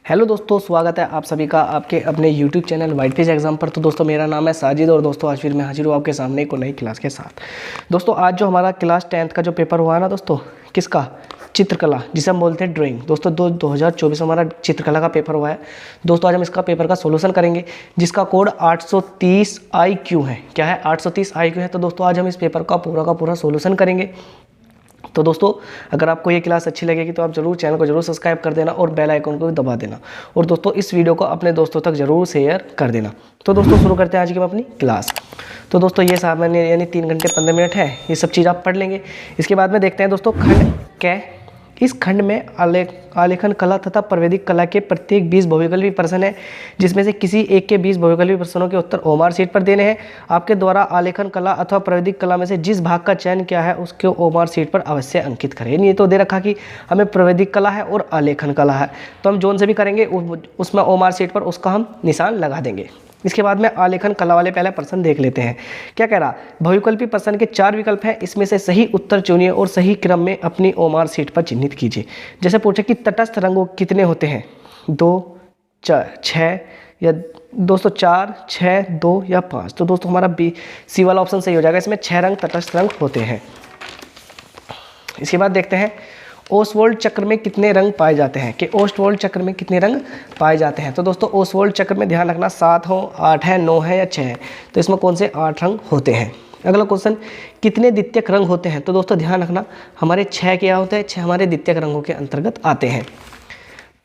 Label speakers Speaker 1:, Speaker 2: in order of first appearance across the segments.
Speaker 1: Hello दोस्तों, स्वागत है आप सभी का आपके अपने YouTube चैनल व्हाइटफिश एग्जाम पर। तो दोस्तों मेरा नाम है साजिद और दोस्तों आज फिर मैं हाजिर हूँ आपके सामने एक नई क्लास के साथ। दोस्तों आज जो हमारा क्लास 10th का जो पेपर हुआ है ना दोस्तों, किसका, चित्रकला, जिसे हम बोलते हैं ड्राइंग। दोस्तों 2024 हमारा चित्रकला का पेपर हुआ है। दोस्तों आज हम इसका पेपर का सोल्यूशन करेंगे जिसका कोड 830 IQ है। क्या है? 830 IQ है। तो दोस्तों आज हम इस पेपर का पूरा सोल्यूशन करेंगे। तो दोस्तों अगर आपको ये क्लास अच्छी लगेगी तो आप जरूर चैनल को जरूर सब्सक्राइब कर देना और बेल आइकन को भी दबा देना, और दोस्तों इस वीडियो को अपने दोस्तों तक जरूर शेयर कर देना। तो दोस्तों शुरू करते हैं आज की हम अपनी क्लास। तो दोस्तों ये सामान्य यानी 3 घंटे 15 मिनट है, ये सब चीज़ आप पढ़ लेंगे। इसके बाद में देखते हैं दोस्तों खंड कै। इस खंड में आलेखन कला तथा प्राविधिक कला के प्रत्येक 20 बहुविकल्पी प्रश्न है, जिसमें से किसी एक के 20 बहुविकल्पी प्रश्नों के उत्तर ओमार शीट पर देने हैं। आपके द्वारा आलेखन कला अथवा प्राविधिक कला में से जिस भाग का चयन किया है उसके ओमार शीट पर अवश्य अंकित करें। ये तो दे रखा कि हमें प्राविधिक कला है और आलेखन कला है, तो हम जोन से भी करेंगे उसमें ओमार शीट पर उसका हम निशान लगा देंगे। इसके बाद में आलेखन कला वाले पहले प्रश्न देख लेते हैं। क्या कह रहा? बहुविकल्पी प्रश्न के 4 विकल्प हैं, इसमें से सही उत्तर चुनिए और सही क्रम में अपनी ओमार शीट पर चिन्हित कीजिए। जैसे पूछे कि तटस्थ रंगों कितने होते हैं, 2, 4, 6 या दोस्तों 4, 6, 2 या 5। तो दोस्तों हमारा सी वाला ऑप्शन सही हो जाएगा। इसमें 6 रंग तटस्थ रंग होते हैं। इसके बाद देखते हैं ओसवाल्ड चक्र में कितने रंग पाए जाते हैं, कि ओसवाल्ड चक्र में कितने रंग पाए जाते हैं। तो दोस्तों ओसवाल्ड चक्र में ध्यान रखना 7 हो, 8 है, 9 है या 6 है। तो इसमें कौन से 8 रंग होते हैं। अगला क्वेश्चन, कितने द्वितीयक रंग होते हैं। तो दोस्तों ध्यान रखना हमारे 6 क्या होते हैं, 6 हमारे द्वितीयक रंगों के अंतर्गत आते हैं।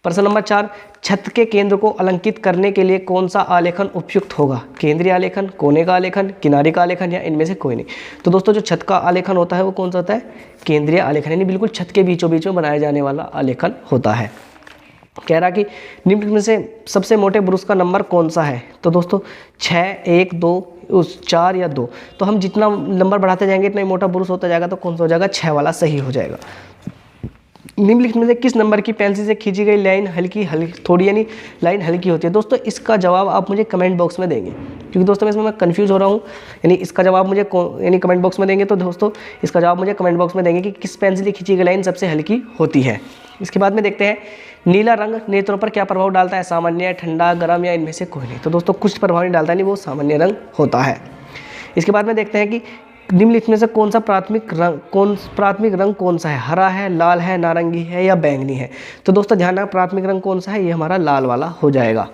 Speaker 1: प्रश्न नंबर 4, छत के केंद्र को अलंकित करने के लिए कौन सा आलेखन उपयुक्त होगा, केंद्रीय आलेखन, कोने का आलेखन, किनारे का आलेखन या इनमें से कोई नहीं। तो दोस्तों जो छत का आलेखन होता है वो कौन सा होता है, केंद्रीय आलेखन, यानी बिल्कुल छत के बीचों बीच में बनाया जाने वाला आलेखन होता है। कह रहा कि निम्न में से सबसे मोटे ब्रुश का नंबर कौन सा है। तो दोस्तों 6, 1, 2, 4 या 2। तो हम जितना नंबर बढ़ाते जाएंगे इतना ही मोटा ब्रुश होता जाएगा, तो कौन सा हो जाएगा, 6 वाला सही हो जाएगा। निम्नलिखित में से किस नंबर की पेंसिल से खींची गई लाइन हल्की थोड़ी यानी लाइन हल्की होती है। दोस्तों इसका जवाब आप मुझे कमेंट बॉक्स में देंगे, क्योंकि दोस्तों इसमें मैं कंफ्यूज हो रहा हूँ। यानी इसका जवाब मुझे यानी कमेंट बॉक्स में देंगे। तो दोस्तों इसका जवाब मुझे कमेंट बॉक्स में देंगे कि किस पेंसिल से खींची गई लाइन सबसे हल्की होती है। इसके बाद में देखते हैं नीला रंग नेत्रों पर क्या प्रभाव डालता है, सामान्य, ठंडा, गर्म या इनमें से कोई नहीं। तो दोस्तों कुछ प्रभाव नहीं डालता, नहीं वो सामान्य रंग होता है। इसके बाद में देखते हैं कि निम्नलिखित में से कौन सा प्राथमिक रंग कौन सा है, हरा है, लाल है, नारंगी है या बैंगनी है। तो दोस्तों ध्यान रखना प्राथमिक रंग कौन सा है, ये हमारा लाल वाला हो जाएगा।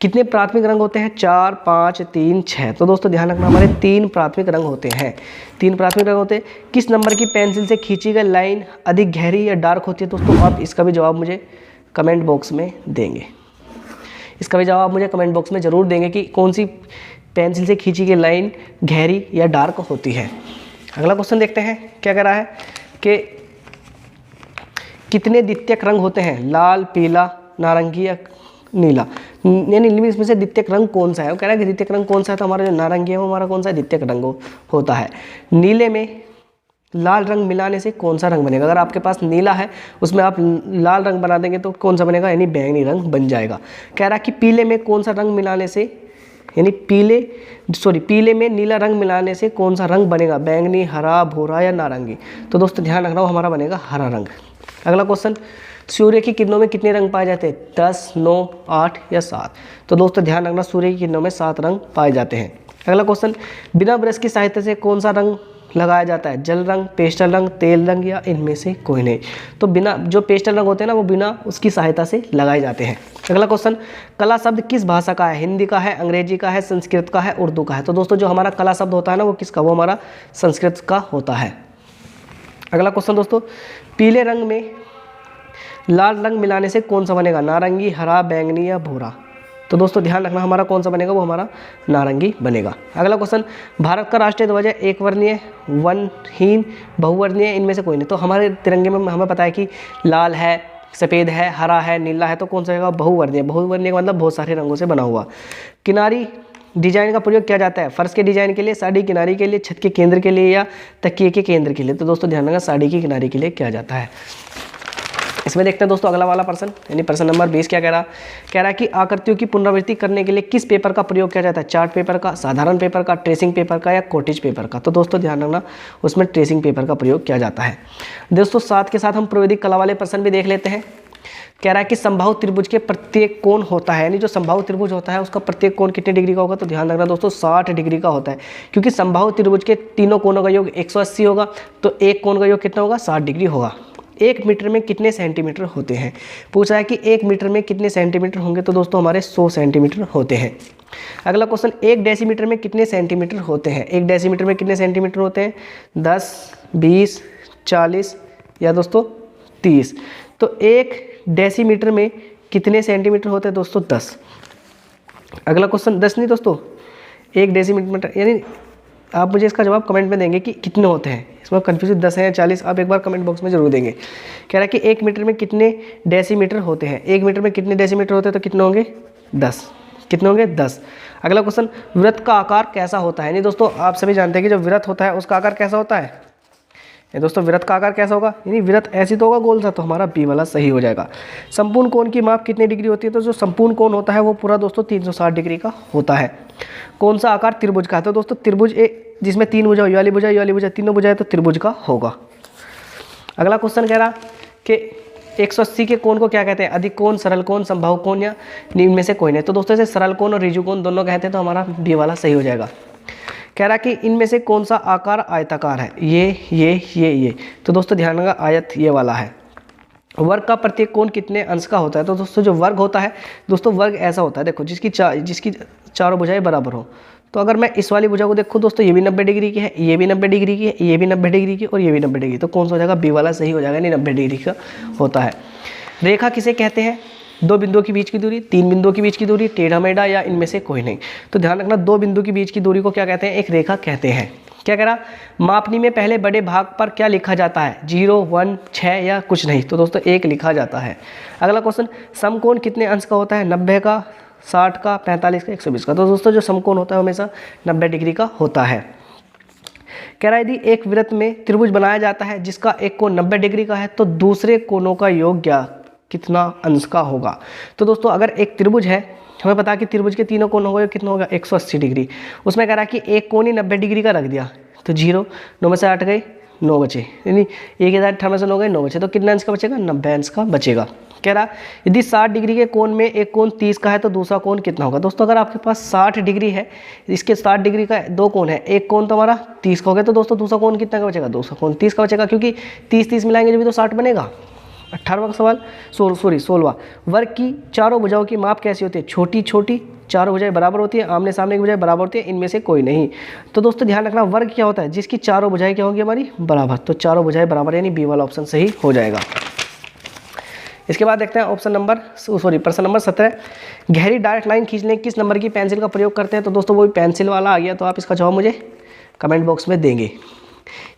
Speaker 1: कितने प्राथमिक रंग होते हैं, 4, 5, 3, 6। तो दोस्तों ध्यान रखना हमारे 3 प्राथमिक रंग होते हैं, 3 प्राथमिक रंग होते हैं। किस नंबर की पेंसिल से खींची गई लाइन अधिक गहरी या डार्क होती है। दोस्तों आप इसका भी जवाब मुझे कमेंट बॉक्स में देंगे, इसका भी जवाब मुझे कमेंट बॉक्स में जरूर देंगे कि कौन सी पेंसिल से खींची गई लाइन गहरी या डार्क होती है। अगला क्वेश्चन देखते हैं क्या कह रहा है कि कितने द्वितीयक रंग होते हैं, लाल, पीला, नारंगी या नीला। यानी इसमें से द्वितीयक रंग कौन सा है, वो कह रहा है कि द्वितीयक रंग कौन सा है। तो हमारा जो नारंगी है वो हमारा कौन सा द्वितीयक रंग होता है। नीले में लाल रंग मिलाने से कौन सा रंग बनेगा। अगर आपके पास नीला है उसमें आप लाल रंग बना देंगे तो कौन सा बनेगा, यानी बैंगनी रंग बन जाएगा। कह रहा है कि पीले में कौन सा रंग मिलाने से, यानी पीले में नीला रंग मिलाने से कौन सा रंग बनेगा, बैंगनी, हरा, भूरा या नारंगी। तो दोस्तों ध्यान रखना वो हमारा बनेगा हरा रंग। अगला क्वेश्चन, सूर्य की किरणों में कितने रंग पाए जाते हैं, 10, 9, 8 या 7। तो दोस्तों ध्यान रखना सूर्य की किरणों में 7 रंग पाए जाते हैं। अगला क्वेश्चन, बिना ब्रश की सहायता से कौन सा रंग लगाया जाता है, जल रंग, पेस्टल रंग, तेल रंग या इनमें से कोई नहीं। तो बिना जो पेस्टल रंग होते हैं ना वो बिना उसकी सहायता से लगाए जाते हैं। अगला क्वेश्चन, कला शब्द किस भाषा का है, हिंदी का है, अंग्रेजी का है, संस्कृत का है, उर्दू का है। तो दोस्तों जो हमारा कला शब्द होता है ना वो किसका, वो हमारा संस्कृत का होता है। अगला क्वेश्चन दोस्तों, पीले रंग में लाल रंग मिलाने से कौन सा बनेगा, नारंगी, हरा, बैंगनी या भूरा। तो दोस्तों ध्यान रखना हमारा कौन सा बनेगा, वो हमारा नारंगी बनेगा। अगला क्वेश्चन, भारत का राष्ट्रीय ध्वज है एक वर्णीय, वर्णहीन, बहुवर्णीय, इनमें से कोई नहीं। तो हमारे तिरंगे में हमें पता है कि लाल है, सफ़ेद है, हरा है, नीला है, तो कौन सा रहेगा, बहुवर्णीय। बहुवर्णीय का मतलब बहुत सारे रंगों से बना हुआ। किनारी डिजाइन का प्रयोग किया जाता है फर्श के डिजाइन के लिए, साड़ी किनारी के लिए, छत के केंद्र के लिए या तकिए के केंद्र के लिए। तो दोस्तों ध्यान रखना साड़ी की किनारी के लिए किया जाता है। इसमें देखते हैं दोस्तों अगला वाला प्रश्न, यानी प्रश्न नंबर 20 क्या कह रहा है कि आकृतियों की पुनरावृत्ति करने के लिए किस पेपर का प्रयोग किया जाता है, चार्ट पेपर का, साधारण पेपर का, ट्रेसिंग पेपर का या कॉटेज पेपर का। तो दोस्तों ध्यान रखना उसमें ट्रेसिंग पेपर का प्रयोग किया जाता है। दोस्तों साथ के साथ हम प्राविधिक कला वाले प्रश्न भी देख लेते हैं। कह रहा है कि समबाहु त्रिभुज के प्रत्येक कोण होता है, यानी जो समबाहु त्रिभुज होता है उसका प्रत्येक कोण कितने डिग्री का होगा, तो ध्यान रखना दोस्तों 60 डिग्री का होता है, क्योंकि समबाहु त्रिभुज के तीनों कोणों का योग 180 होगा, तो एक कोण का योग कितना होगा, 60 डिग्री होगा। 1 मीटर में कितने सेंटीमीटर होते हैं, पूछा है कि 1 मीटर में कितने सेंटीमीटर होंगे, तो दोस्तों हमारे 100 सेंटीमीटर होते हैं। अगला क्वेश्चन, 1 डेसीमीटर में कितने सेंटीमीटर होते हैं, 1 डेसीमीटर में कितने सेंटीमीटर होते हैं, 10, 20, 40 या दोस्तों 30। तो 1 डेसीमीटर में कितने सेंटीमीटर होते हैं दोस्तों, 10। अगला क्वेश्चन 10 नहीं दोस्तों, 1 डेसीमीटर, यानी आप मुझे इसका जवाब कमेंट में देंगे कि कितने होते हैं, इसमें कन्फ्यूजन 10 है या 40, आप एक बार कमेंट बॉक्स में जरूर देंगे। कह रहा है कि 1 मीटर में कितने डेसीमीटर होते हैं, 1 मीटर में कितने डेसीमीटर होते हैं, तो कितने होंगे, 10। कितने होंगे, 10। अगला क्वेश्चन, वृत्त का आकार कैसा होता है, यानी दोस्तों आप सभी जानते हैं कि जो वृत्त होता है उसका आकार कैसा होता है, ये दोस्तों वृत्त का आकार कैसा होगा, यानी वृत्त ऐसी तो होगा गोल सा, तो हमारा बी वाला सही हो जाएगा। संपूर्ण कोण की माप कितनी डिग्री होती है, तो जो संपूर्ण कोण होता है वो पूरा दोस्तों 360 डिग्री का होता है। कौन सा आकार त्रिभुज का है, तो दोस्तों त्रिभुज जिसमें 3 भुजा, ये वाली भुजा, ये वाली भुजा, तीनों भुजाएं, तो त्रिभुज का होगा। अगला क्वेश्चन कह रहा कि 180 के कोण को क्या कहते हैं, अधिक कोण, सरल कोण, समबाहु कोण या इनमें से कोई नहीं, तो दोस्तों इसे सरल कोण और ऋजु कोण दोनों कहते हैं, तो हमारा बी वाला सही हो जाएगा। कह रहा कि इनमें से कौन सा आकार आयताकार है, ये, तो दोस्तों ध्यान रखना आयत ये वाला है। वर्ग का प्रत्येक कोण कितने अंश का होता है, तो दोस्तों जो वर्ग होता है दोस्तों, वर्ग ऐसा होता है, देखो जिसकी चारों भुजाएं बराबर हो, तो अगर मैं इस वाली भुजा को देखूँ दोस्तों, ये भी 90 डिग्री की है, ये भी 90 डिग्री की है, ये भी 90 डिग्री की और ये भी 90 डिग्री, तो कौन सा हो जाएगा, बी वाला सही हो जाएगा, यानी 90 डिग्री का होता है। रेखा किसे कहते हैं, 2 बिंदुओं के बीच की दूरी, 3 बिंदुओं के बीच की दूरी, टेढ़ा मेढ़ा या इनमें से कोई नहीं, तो ध्यान रखना 2 बिंदु के बीच की दूरी को क्या कहते हैं, एक रेखा कहते हैं। क्या कह रहा, मापनी में पहले बड़े भाग पर क्या लिखा जाता है, 0, 1, 6 या कुछ नहीं, तो दोस्तों 1 लिखा जाता है। अगला क्वेश्चन, समकोण कितने अंश का होता है, 90 का, 60 का, 45 का, 120 का, तो दोस्तों जो समकोण होता है हमेशा 90 डिग्री का होता है। कह रहा है यदि एक वृत्त में त्रिभुज बनाया जाता है जिसका एक कोण 90 डिग्री का है, तो दूसरे कोणों का योग कितना अंश का होगा, तो दोस्तों अगर एक त्रिभुज है, हमें पता है कि त्रिभुज के तीनों कोण होंगे, कितना होगा, 180 डिग्री, उसमें कह रहा है कि एक कोण ही 90 डिग्री का रख दिया, तो 0, 9 में से 8 गए, 9 बचे, यानी 1,018 में से 9 गए, 9 बचे, तो कितना अंश का बचेगा, 90 अंश का बचेगा। कह रहा यदि 60 डिग्री के कोण में एक कोण 30 का है, तो दूसरा कोण कितना होगा, दोस्तों अगर आपके पास 60 डिग्री है, इसके 60 डिग्री का 2 कोण है, एक कोण तो हमारा 30 का हो गया, तो दोस्तों दूसरा कोण कितना का बचेगा, दूसरा कोण 30 का बचेगा, क्योंकि 30 मिलाएंगे जब भी तो 60 बनेगा। 18वां का सवाल, 16वां, वर्ग की चारों भुजाओं की माप कैसी होती है, छोटी छोटी, चारों भुजाएं बराबर होती है, आमने सामने की भुजाएं बराबर होती है, इनमें से कोई नहीं, तो दोस्तों ध्यान रखना वर्ग क्या होता है, जिसकी चारों भुजाएं क्या होंगी हमारी, बराबर, तो चारों भुजाएं बराबर, यानी बी वाला ऑप्शन सही हो जाएगा। इसके बाद देखते हैं प्रश्न नंबर 17, गहरी डायरेक्ट लाइन खींचने किस नंबर की पेंसिल का प्रयोग करते हैं, तो दोस्तों वो भी पेंसिल वाला आ गया, तो आप इसका जवाब मुझे कमेंट बॉक्स में देंगे।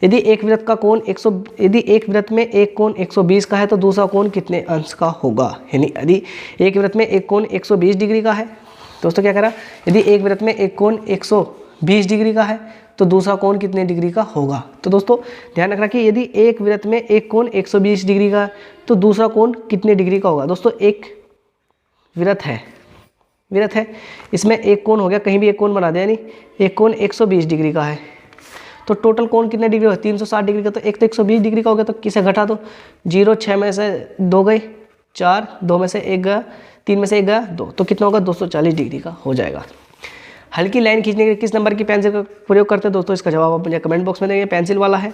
Speaker 1: यदि एक वृत्त में एक कोण 120 का है, तो दूसरा कोण कितने अंश का होगा, यानी यदि एक वृत्त में एक कोण 120 डिग्री का है, दोस्तों क्या कह रहा, यदि एक वृत्त में एक कोण 120 डिग्री का है, तो दूसरा कोण कितने डिग्री का होगा, तो दोस्तों ध्यान रखना कि यदि एक वृत्त में एक कोण 120 डिग्री का है, तो दूसरा कोण कितने डिग्री का होगा, दोस्तों एक वृत्त है, इसमें एक कोण हो गया, कहीं भी एक कोण बना दिया, यानी एक कोण 120 डिग्री का है, तो टोटल कोण कितने डिग्री होगा, 360 डिग्री का, तो एक तो 120 डिग्री का हो गया, तो किसे घटा दो, 0, 6 में से 2 गए, 4, 2 में से 1 गया, 3 में से 1 गया, 2, तो कितना होगा, 240 डिग्री का हो जाएगा। हल्की लाइन खींचने के लिए किस नंबर की पेंसिल का प्रयोग करते हैं, दोस्तों इसका जवाब आप मुझे कमेंट बॉक्स में देंगे, पेंसिल वाला है।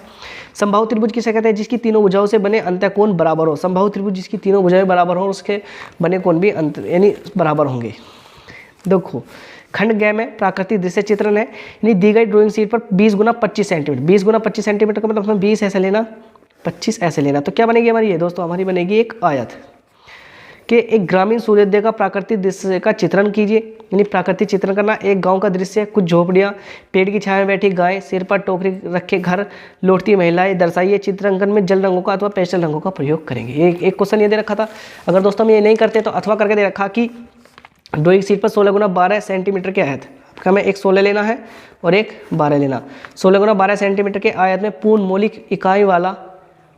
Speaker 1: समबाहु त्रिभुज किसे कहते हैं, जिसकी तीनों भुजाओं से बने अंतःकोण बराबर हो, समबाहु त्रिभुज जिसकी तीनों भुजाएं बराबर हो, उसके बने कोण भी यानी बराबर होंगे। देखो खंड ग में प्राकृतिक दृश्य चित्रण है, यानी दी गई ड्राइंग शीट पर 20 गुना 25 सेंटीमीटर, 20 गुना 25 सेंटीमीटर का मतलब 20 ऐसे लेना, 25 ऐसे लेना, तो क्या बनेगी हमारी, ये दोस्तों हमारी बनेगी एक आयत। कि एक ग्रामीण सूर्योदय का प्राकृतिक दृश्य का चित्रण कीजिए, यानी प्राकृतिक चित्रण करना, एक गांव का दृश्य, कुछ झोपड़ियाँ, पेड़ की छाया में बैठी गाय, सिर पर टोकरी रखे घर, लौटती महिलाएं दर्शाइए। चित्रांकन में जल रंगों का अथवा पेस्टल रंगों का प्रयोग करेंगे। ये एक क्वेश्चन ये दे रखा था, अगर दोस्तों हम ये नहीं करते तो अथवा करके दे रखा कि ड्राइंग शीट पर 16 गुना 12 सेंटीमीटर के आयत, हमें एक 16 लेना है और एक 12 लेना। 16 गुना 12 सेंटीमीटर के आयत में पूर्ण मौलिक इकाई वाला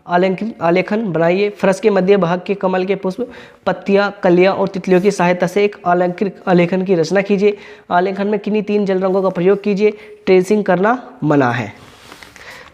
Speaker 1: आलेखन बनाइए। फर्श के मध्य भाग के कमल के पुष्प, पत्तियां, कलियां और तितलियों की सहायता से एक आलेखन की रचना कीजिए। आलेखन में किन्हीं 3 जल रंगों का प्रयोग कीजिए। ट्रेसिंग करना मना है।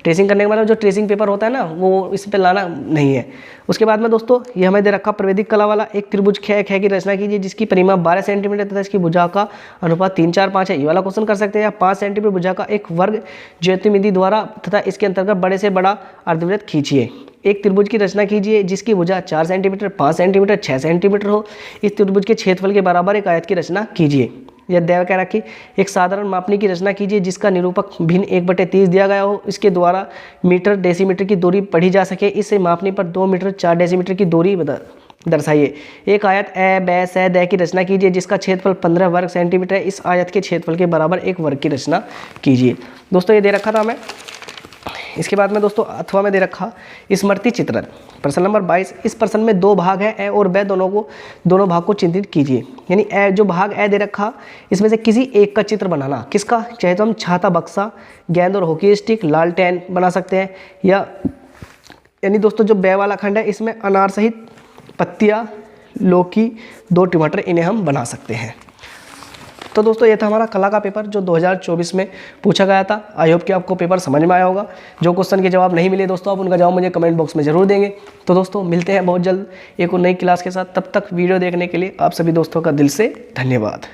Speaker 1: ट्रेसिंग करने का मतलब जो ट्रेसिंग पेपर होता है ना वो इस पे लाना नहीं है। उसके बाद में दोस्तों ये हमें दे रखा प्रवैधिक कला वाला, एक त्रिभुज ख की रचना कीजिए जिसकी परिमाप 12 सेंटीमीटर तथा इसकी भुजा का अनुपात 3, 4, 5 है। ये वाला क्वेश्चन कर सकते हैं। या 5 सेंटीमीटर भुजा का एक वर्ग ज्योतिमिति द्वारा तथा इसके अंतर्गत बड़े से बड़ा अर्धवृत्त खींचिए। एक त्रिभुज की रचना कीजिए जिसकी भुजा 4 सेंटीमीटर, 5 सेंटीमीटर, 6 सेंटीमीटर हो। इस त्रिभुज के क्षेत्रफल के बराबर एक आयत की रचना कीजिए। यह देव कह रखी एक साधारण मापनी की रचना कीजिए जिसका निरूपक भिन्न 1/30 दिया गया हो। इसके द्वारा मीटर डेसीमीटर की दूरी पढ़ी जा सके। इससे मापनी पर 2 मीटर 4 डेसीमीटर की दूरी दर्शाइए। एक आयत ए ब स द की रचना कीजिए जिसका क्षेत्रफल 15 वर्ग सेंटीमीटर है। इस आयत के क्षेत्रफल के बराबर एक वर्ग की रचना कीजिए। दोस्तों ये दे रखा था हमें। इसके बाद में दोस्तों अथवा में दे रखा स्मृति चित्रण, प्रश्न नंबर 22। इस प्रश्न में 2 भाग है, ए और ब दोनों भाग को चित्रित कीजिए। यानी ए जो भाग ए दे रखा इसमें से किसी एक का चित्र बनाना। किसका? चाहे तो हम छाता बक्सा, गेंद और हॉकी स्टिक, लालटेन बना सकते हैं, या यानी दोस्तों जो ब वाला खंड है इसमें अनार सहित पत्तियाँ, लौकी, 2 टमाटर, इन्हें हम बना सकते हैं। तो दोस्तों ये था हमारा कला का पेपर जो 2024 में पूछा गया था। आई होप कि आपको पेपर समझ में आया होगा। जो क्वेश्चन के जवाब नहीं मिले दोस्तों आप उनका जवाब मुझे कमेंट बॉक्स में ज़रूर देंगे। तो दोस्तों मिलते हैं बहुत जल्द एक और नई क्लास के साथ। तब तक वीडियो देखने के लिए आप सभी दोस्तों का दिल से धन्यवाद।